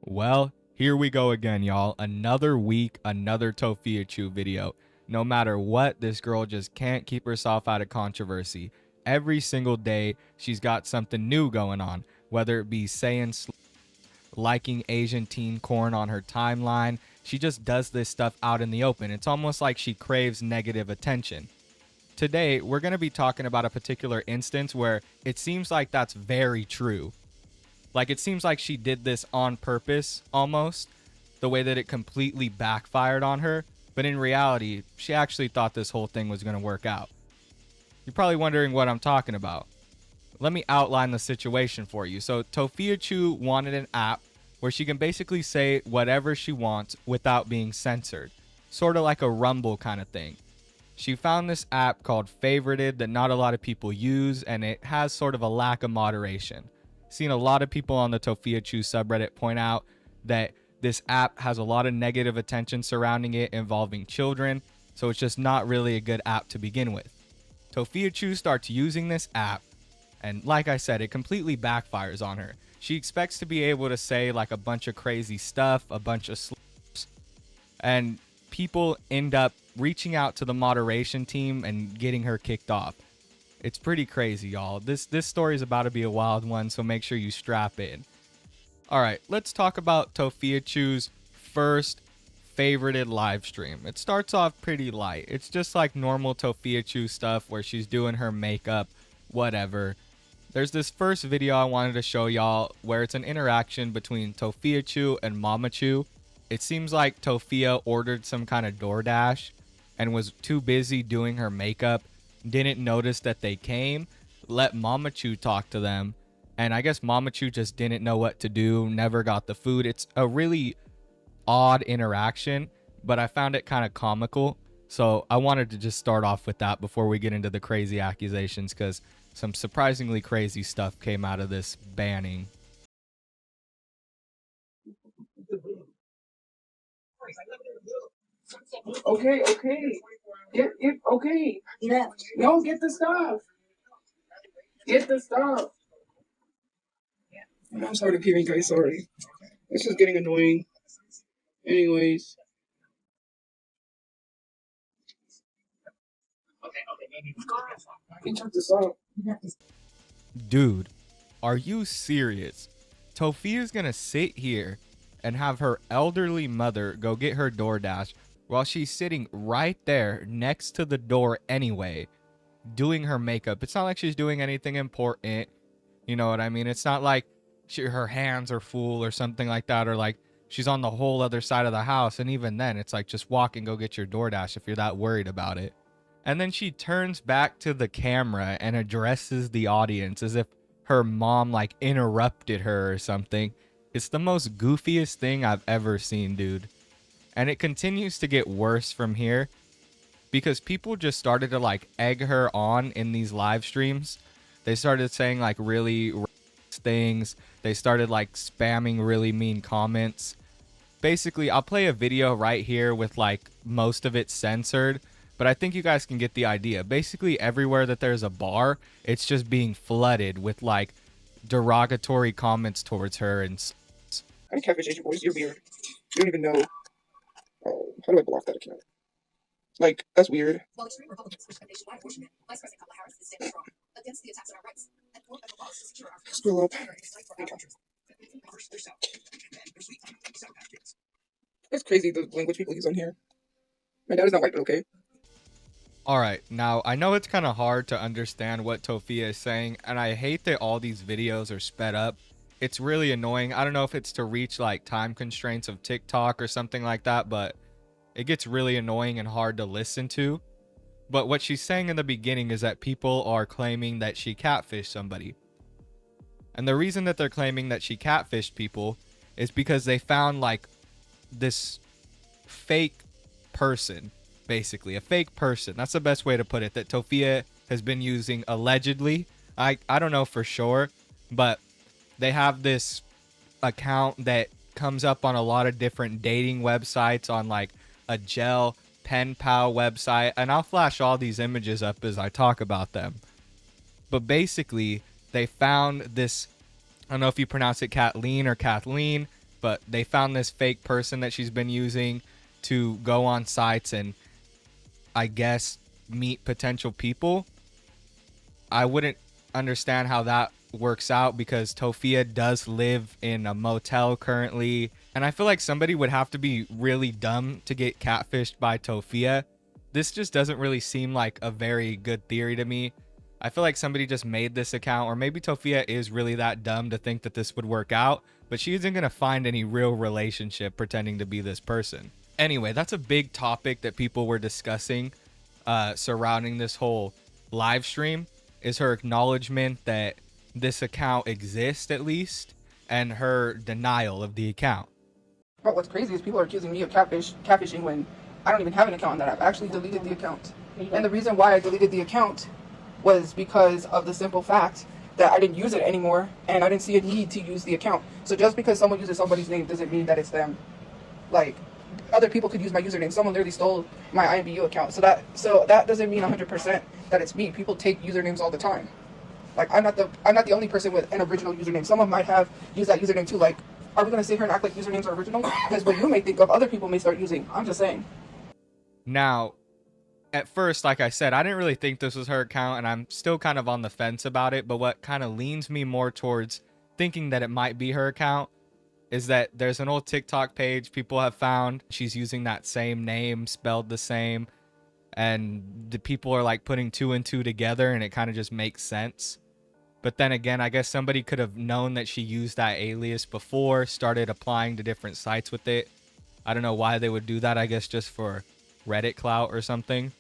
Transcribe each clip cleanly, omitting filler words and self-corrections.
Well, here we go again, y'all. Another week, another Tophiachu video. No matter what, this girl just can't keep herself out of controversy. Every single day, she's got something new going on, whether it be saying liking Asian teen corn on her timeline. She just does this stuff out in the open. It's almost like she craves negative attention. Today, we're going to be talking about a particular instance where it seems like that's very true. Like, it seems like she did this on purpose, almost, the way that it completely backfired on her. But in reality, she actually thought this whole thing was going to work out. You're probably wondering what I'm talking about. Let me outline the situation for you. So, Tophiachu wanted an app where she can basically say whatever she wants without being censored. Sort of like a Rumble kind of thing. She found this app called Favorited that not a lot of people use, and it has sort of a lack of moderation. Seen a lot of people on the Tophiachu subreddit point out that this app has a lot of negative attention surrounding it involving children, so it's just not really a good app to begin with. Tophiachu starts using this app, and like I said, it completely backfires on her. She expects to be able to say like a bunch of crazy stuff, a bunch of slurs, and people end up reaching out to the moderation team and getting her kicked off. It's pretty crazy, y'all. This story is about to be a wild one, so make sure you strap in. All right, let's talk about Tophiachu's first favorited live stream. It starts off pretty light. It's just like normal Tophiachu stuff where she's doing her makeup, whatever. There's this first video I wanted to show y'all where it's an interaction between Tophiachu and Mamachu. It seems like Tophia ordered some kind of DoorDash and was too busy doing her makeup, didn't notice that they came, let Mamachu talk to them, and I guess Mamachu just didn't know what to do, never got the food. It's a really odd interaction, but I found it kind of comical, so I wanted to just start off with that before we get into the crazy accusations, because some surprisingly crazy stuff came out of this banning. Okay. Okay. No, get the stuff. Get the stuff. I'm sorry to keep you guys sorry. This is getting annoying. Anyways. He took this off. Dude, are you serious? Tophia's gonna sit here and have her elderly mother go get her DoorDash while she's sitting right there next to the door anyway, doing her makeup. It's not like she's doing anything important. You know what I mean? It's not like her hands are full or something like that, or like she's on the whole other side of the house. And even then, it's like, just walk and go get your DoorDash if you're that worried about it. And then she turns back to the camera and addresses the audience as if her mom like interrupted her or something. It's the most goofiest thing I've ever seen, dude. And it continues to get worse from here because people just started to like egg her on in these live streams. They started saying like really things. They started like spamming really mean comments. Basically, I'll play a video right here with like most of it censored, but I think you guys can get the idea. Basically, everywhere that there's a bar, it's just being flooded with like derogatory comments towards her. And I catfish Asian boys. You're weird. You don't even know. Oh, how do I block that account? Like, that's weird. While extreme Republicans push nation wide abortion ban, Vice President Kamala Harris is standing strong against the attacks on our rights and for federal laws to secure our freedoms. Scroll up. It's crazy the language people use on here. My dad is not white, but okay. Alright, now I know it's kind of hard to understand what Tophia is saying, and I hate that all these videos are sped up. It's really annoying. I don't know if it's to reach like time constraints of TikTok or something like that, but it gets really annoying and hard to listen to. But what she's saying in the beginning is that people are claiming that she catfished somebody. And the reason that they're claiming that she catfished people is because they found like this fake person, basically a fake person. That's the best way to put it, that Tophia has been using allegedly. I don't know for sure, but they have this account that comes up on a lot of different dating websites, on like a gel pen pal website, and I'll flash all these images up as I talk about them. But basically, they found this, I don't know if you pronounce it Kathleen or Kathleen, but they found this fake person that she's been using to go on sites and I guess meet potential people. I wouldn't understand how that works out because Tophia does live in a motel currently, and I feel like somebody would have to be really dumb to get catfished by Tophia. This just doesn't really seem like a very good theory to me. I feel like somebody just made this account, or maybe Tophia is really that dumb to think that this would work out, but she isn't going to find any real relationship pretending to be this person. Anyway, that's a big topic that people were discussing surrounding this whole live stream, is her acknowledgement that this account exists at least, and her denial of the account. But what's crazy is people are accusing me of catfishing when I don't even have an account on that app. I actually deleted the account. And the reason why I deleted the account was because of the simple fact that I didn't use it anymore and I didn't see a need to use the account. So just because someone uses somebody's name doesn't mean that it's them. Like, other people could use my username. Someone literally stole my IMBU account. So that doesn't mean 100% that it's me. People take usernames all the time. Like, I'm not the only person with an original username. Someone might have used that username too. Like, are we going to sit here and act like usernames are original? Because what you may think of, other people may start using. I'm just saying. Now, at first, like I said, I didn't really think this was her account, and I'm still kind of on the fence about it. But what kind of leans me more towards thinking that it might be her account is that there's an old TikTok page people have found. She's using that same name, spelled the same. And the people are like putting two and two together, and it kind of just makes sense. But then again, I guess somebody could have known that she used that alias before, started applying to different sites with it. I don't know why they would do that. I guess just for Reddit clout or something.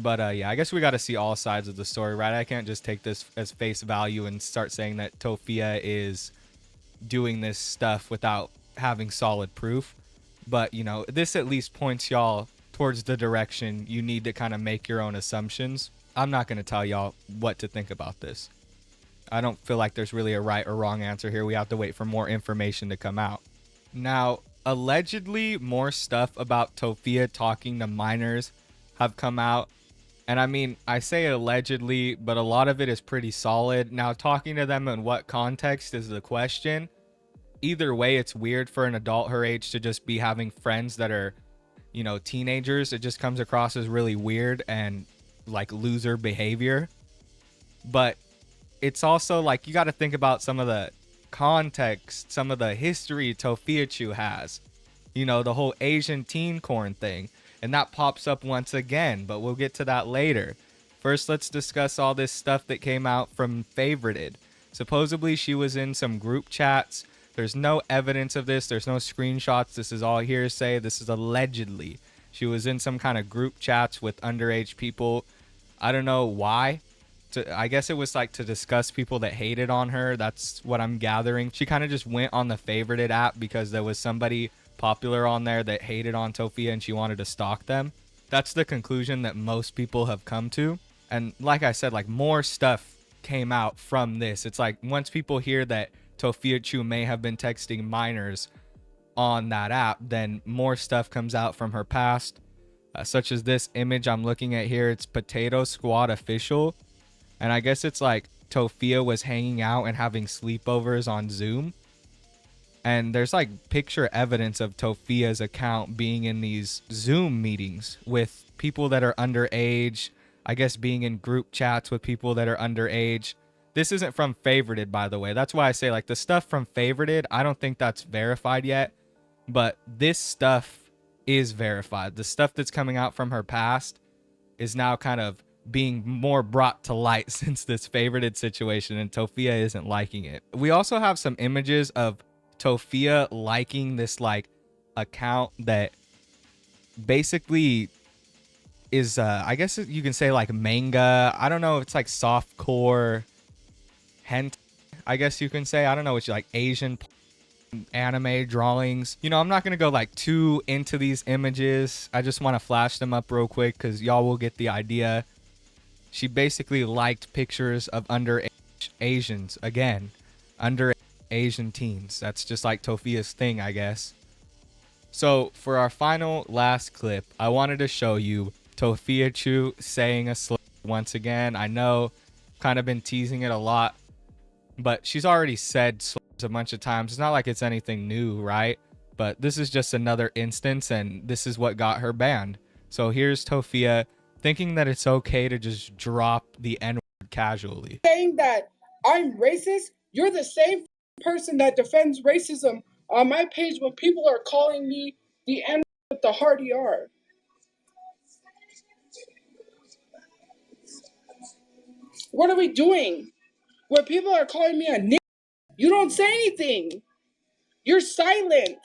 But yeah, I guess we got to see all sides of the story, right? I can't just take this as face value and start saying that Tophia is doing this stuff without having solid proof. But, you know, this at least points y'all towards the direction you need to kind of make your own assumptions. I'm not going to tell y'all what to think about this. I don't feel like there's really a right or wrong answer here. We have to wait for more information to come out. Now, allegedly, more stuff about Tophia talking to minors have come out. And I mean, I say allegedly, but a lot of it is pretty solid. Now, talking to them in what context is the question. Either way, it's weird for an adult her age to just be having friends that are, you know, teenagers. It just comes across as really weird and like loser behavior. But it's also like you got to think about some of the context, some of the history Tophiachu has. You know, the whole Asian teen corn thing. And that pops up once again, but we'll get to that later. First, let's discuss all this stuff that came out from Favorited. Supposedly, she was in some group chats. There's no evidence of this. There's no screenshots. This is all hearsay. This is allegedly. She was in some kind of group chats with underage people. I don't know why. I guess it was like to discuss people that hated on her. That's what I'm gathering. She kind of just went on the Favorited app because there was somebody popular on there that hated on Tophia and she wanted to stalk them. That's the conclusion that most people have come to. And like I said, like more stuff came out from this. It's like once people hear that Tophiachu may have been texting minors on that app, then more stuff comes out from her past, such as this image I'm looking at here. It's Potato Squad official. And I guess it's like Tophia was hanging out and having sleepovers on Zoom. And there's like picture evidence of Tophia's account being in these Zoom meetings with people that are underage. I guess being in group chats with people that are underage. This isn't from Favorited, by the way. That's why I say like the stuff from Favorited, I don't think that's verified yet. But this stuff is verified. The stuff that's coming out from her past is now kind of being more brought to light since this Favorited situation, and Tophia isn't liking it. We also have some images of Tophia liking this like account that basically is I guess you can say like manga. I don't know if it's like softcore hentai, I guess you can say. I don't know, it's like Asian anime drawings. You know, I'm not gonna go like too into these images. I just want to flash them up real quick because y'all will get the idea. She basically liked pictures of underage Asians, again, underage Asian teens. That's just like Tophia's thing, I guess. So for our final last clip, I wanted to show you Tophiachu saying a slur once again. I know, kind of been teasing it a lot, but she's already said slurs a bunch of times. It's not like it's anything new, right? But this is just another instance, and this is what got her banned. So here's Tophia thinking that it's okay to just drop the N-word casually. Saying that I'm racist, you're the same person that defends racism on my page when people are calling me the N with the hard ER. What are we doing? When people are calling me a nigger, you don't say anything. You're silent.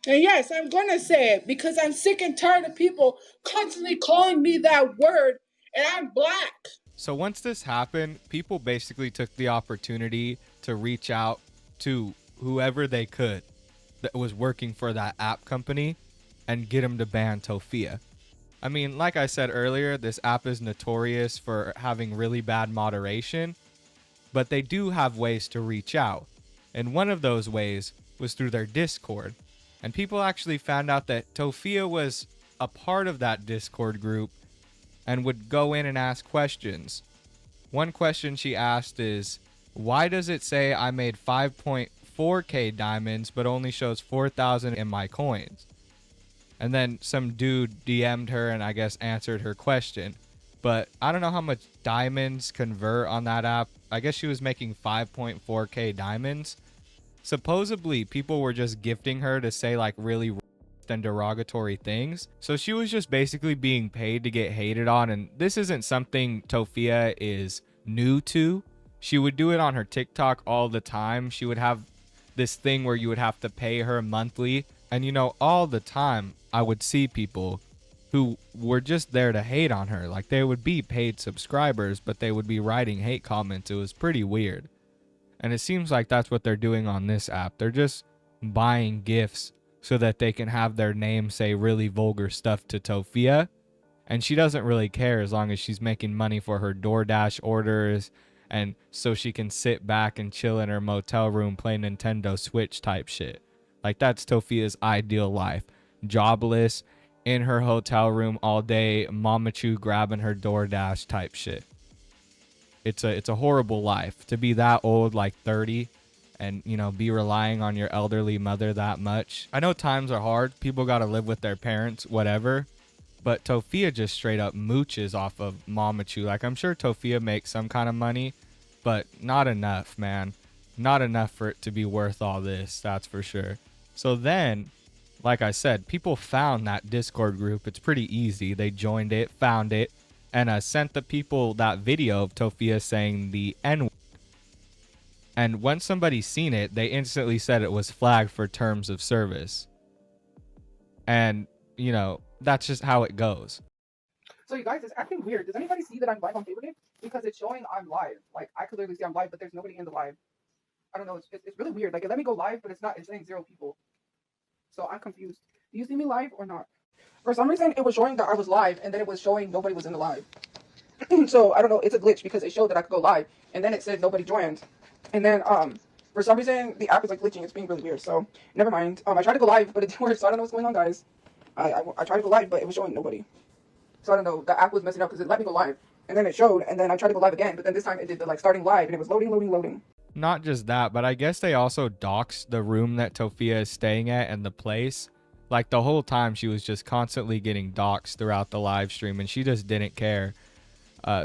And yes, I'm going to say it because I'm sick and tired of people constantly calling me that word, and I'm black. So once this happened, people basically took the opportunity to reach out to whoever they could that was working for that app company and get them to ban Tophia. I mean, like I said earlier, this app is notorious for having really bad moderation, but they do have ways to reach out. And one of those ways was through their Discord. And people actually found out that Tophia was a part of that Discord group and would go in and ask questions. One question she asked is, why does it say I made 5.4k diamonds but only shows 4,000 in my coins? And then some dude DM'd her and I guess answered her question. But I don't know how much diamonds convert on that app. I guess she was making 5.4k diamonds. Supposedly, people were just gifting her to say like really and derogatory things. So she was just basically being paid to get hated on. And this isn't something Tophia is new to. She would do it on her TikTok all the time. She would have this thing where you would have to pay her monthly. And you know, all the time I would see people who were just there to hate on her. Like they would be paid subscribers, but they would be writing hate comments. It was pretty weird. And it seems like that's what they're doing on this app. They're just buying gifts so that they can have their name say really vulgar stuff to Tophia. And she doesn't really care as long as she's making money for her DoorDash orders and so she can sit back and chill in her motel room play Nintendo Switch type shit. Like that's Tophia's ideal life. Jobless, in her hotel room all day, Mamachu grabbing her DoorDash type shit. It's a horrible life to be that old, like 30, and you know, be relying on your elderly mother that much. I know times are hard. People got to live with their parents, whatever. But Tophia just straight up mooches off of Mamachu. Like I'm sure Tophia makes some kind of money, but not enough, man. Not enough for it to be worth all this, that's for sure. So then, like I said, people found that Discord group. It's pretty easy. They joined it, found it, and sent the people that video of Tophia saying the N-word. And when somebody seen it, they instantly said it was flagged for terms of service. And, you know, that's just how it goes. So you guys, it's acting weird. Does anybody see that I'm live on Favorite? Because it's showing I'm live. Like I could literally see I'm live, but there's nobody in the live. I don't know. It's really weird. Like it let me go live, but it's not. It's saying 0 people. So I'm confused. Do you see me live or not? For some reason, it was showing that I was live, and then it was showing nobody was in the live. So I don't know. It's a glitch because it showed that I could go live, and then it said nobody joined. And then for some reason the app is like glitching. It's being really weird. So never mind. I tried to go live, but it didn't work. So I don't know what's going on, guys. I tried to go live, but it was showing nobody. So I don't know. The app was messing up because it let me go live, and then it showed, and then I tried to go live again, but then this time it did the like starting live, and it was loading. Not just that, but I guess they also doxed the room that Tophia is staying at and the place. Like the whole time she was just constantly getting doxed throughout the live stream, and she just didn't care.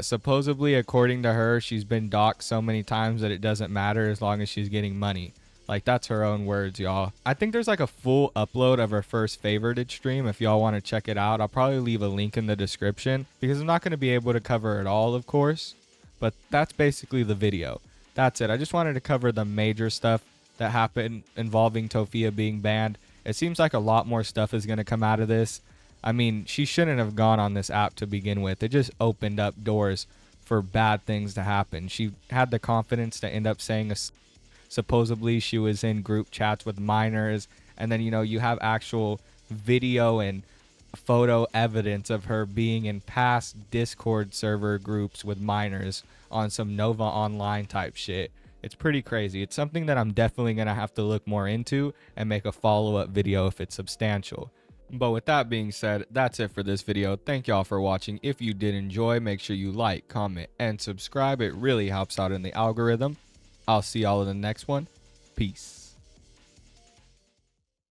Supposedly, according to her, she's been doxed so many times that it doesn't matter as long as she's getting money. Like that's her own words, y'all. I think there's like a full upload of her first favorited stream if y'all want to check it out. I'll probably leave a link in the description because I'm not going to be able to cover it all, of course. But that's basically the video. That's it. I just wanted to cover the major stuff that happened involving Tophia being banned. It seems like a lot more stuff is going to come out of this. I mean, she shouldn't have gone on this app to begin with. It just opened up doors for bad things to happen. She had the confidence to end up saying supposedly she was in group chats with minors, and then, you know, you have actual video and photo evidence of her being in past Discord server groups with minors on some Nova Online type shit. It's pretty crazy. It's something that I'm definitely going to have to look more into and make a follow-up video if it's substantial. But with that being said, that's it for this video. Thank y'all for watching. If you did enjoy, make sure you like, comment, and subscribe. It really helps out in the algorithm. I'll see y'all in the next one. Peace.